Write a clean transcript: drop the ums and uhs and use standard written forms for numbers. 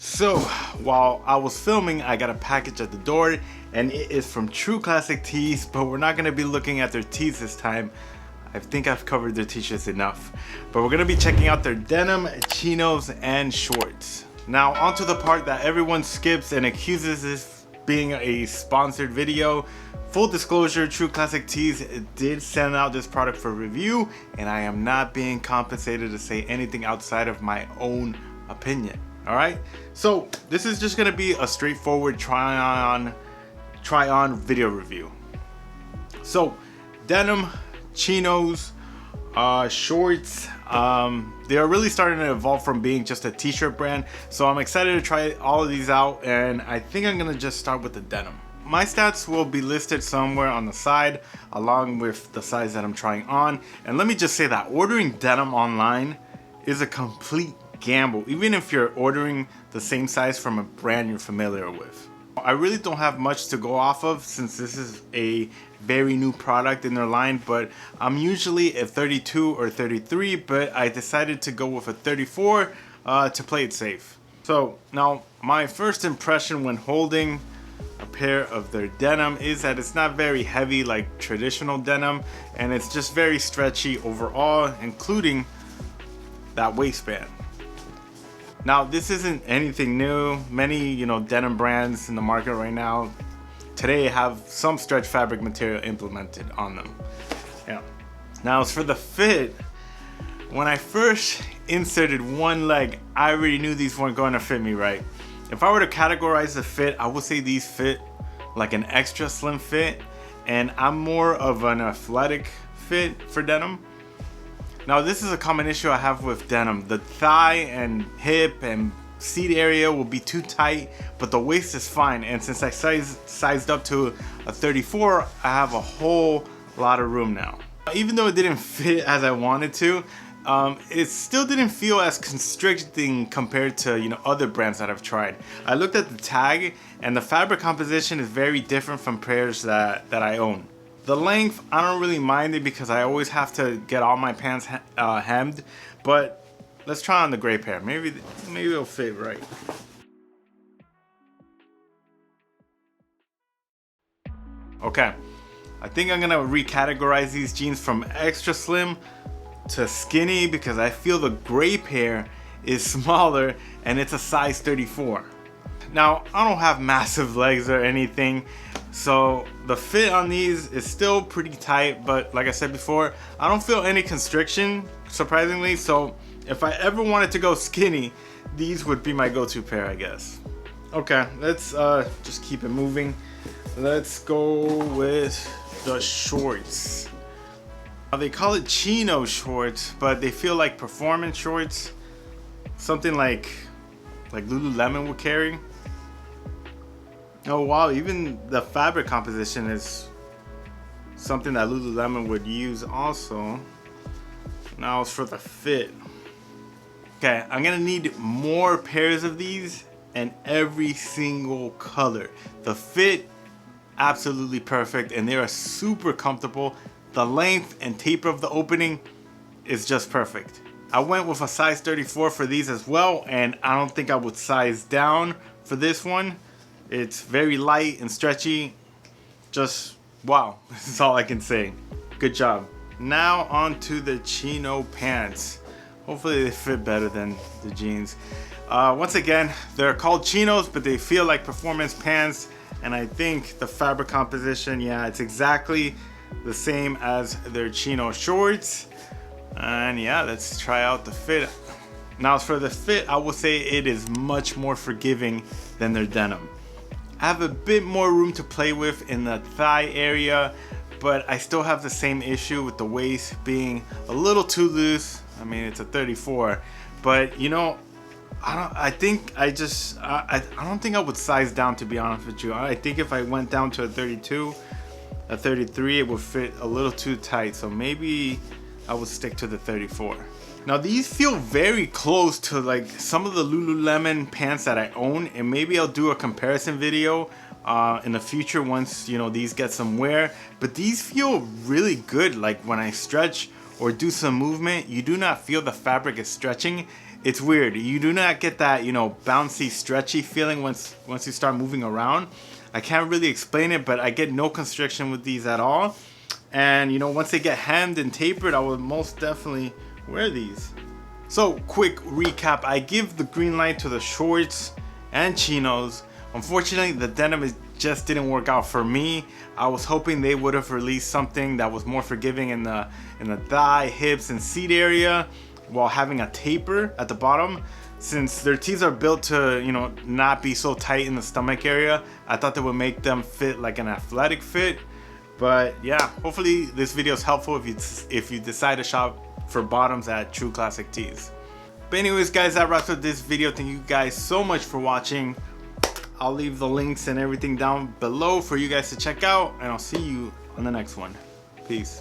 So while I was filming, I got a package at the door and it is from True Classic Tees, but we're not going to be looking at their tees this time. I think I've covered their t-shirts enough, but we're going to be checking out their denim, chinos, and shorts. Now onto the part that everyone skips and accuses this being a sponsored video. Full disclosure, True Classic Tees did send out this product for review, and I am not being compensated to say anything outside of my own opinion. All right, so this is just gonna be a straightforward try on video review. So denim, chinos, shorts, they are really starting to evolve from being just a t-shirt brand. So I'm excited to try all of these out, and I think I'm gonna just start with the denim. My stats will be listed somewhere on the side along with the size that I'm trying on. And let me just say that ordering denim online is a complete gamble, even if you're ordering the same size from a brand you're familiar with. I really don't have much to go off of since this is a very new product in their line, but I'm usually a 32 or 33, but I decided to go with a 34 to play it safe. So now my first impression when holding a pair of their denim is that it's not very heavy like traditional denim, and it's just very stretchy overall, including that waistband. Now this isn't anything new. Many denim brands in the market right now today have some stretch fabric material implemented on them. Yeah. Now as for the fit, when I first inserted one leg, I already knew these weren't going to fit me right. If I were to categorize the fit, I would say these fit like an extra slim fit, and I'm more of an athletic fit for denim. Now this is a common issue I have with denim. The thigh and hip and seat area will be too tight, but the waist is fine. And since I sized up to a 34, I have a whole lot of room now. Even though it didn't fit as I wanted to, it still didn't feel as constricting compared to other brands that I've tried. I looked at the tag and the fabric composition is very different from pairs that I own. The length, I don't really mind it because I always have to get all my pants hemmed, but let's try on the gray pair. Maybe it'll fit right. Okay, I think I'm gonna recategorize these jeans from extra slim to skinny because I feel the gray pair is smaller and it's a size 34. Now, I don't have massive legs or anything, so the fit on these is still pretty tight, but like I said before, I don't feel any constriction, surprisingly. So if I ever wanted to go skinny, these would be my go-to pair, I guess. Okay, let's just keep it moving. Let's go with the shorts. Now, they call it chino shorts, but they feel like performance shorts, something like Lululemon would carry. Oh wow, even the fabric composition is something that Lululemon would use also. Now as for the fit. Okay, I'm gonna need more pairs of these and every single color. The fit, absolutely perfect, and they are super comfortable. The length and taper of the opening is just perfect. I went with a size 34 for these as well, and I don't think I would size down for this one. It's very light and stretchy. Just wow, this is all I can say. Good job. Now on to the chino pants. Hopefully they fit better than the jeans. Once again, they're called chinos, but they feel like performance pants, and I think the fabric composition, yeah, it's exactly the same as their chino shorts. And yeah, let's try out the fit. Now as for the fit, I would say it is much more forgiving than their denim. I have a bit more room to play with in the thigh area, but I still have the same issue with the waist being a little too loose. I mean, it's a 34, but I don't think I would size down, to be honest with you. I think if I went down to a 32, a 33, it would fit a little too tight. So maybe I would stick to the 34. Now these feel very close to like some of the Lululemon pants that I own, and maybe I'll do a comparison video in the future once these get some wear. But these feel really good. Like when I stretch or do some movement, you do not feel the fabric is stretching. it's weird. You do not get that, you know, bouncy, stretchy feeling once you start moving around. I can't really explain it, but I get no constriction with these at all. And you know, once they get hemmed and tapered, I will most definitely wear these. So quick recap, I give the green light to the shorts and chinos. Unfortunately, the denim just didn't work out for me. I was hoping they would have released something that was more forgiving in the thigh, hips, and seat area, while having a taper at the bottom. Since their tees are built to, you know, not be so tight in the stomach area, I thought that would make them fit like an athletic fit. But yeah, hopefully this video is helpful if you decide to shop for bottoms at True Classic Tees. But anyways guys, that wraps up this video. Thank you guys so much for watching. I'll leave the links and everything down below for you guys to check out, and I'll see you on the next one. Peace.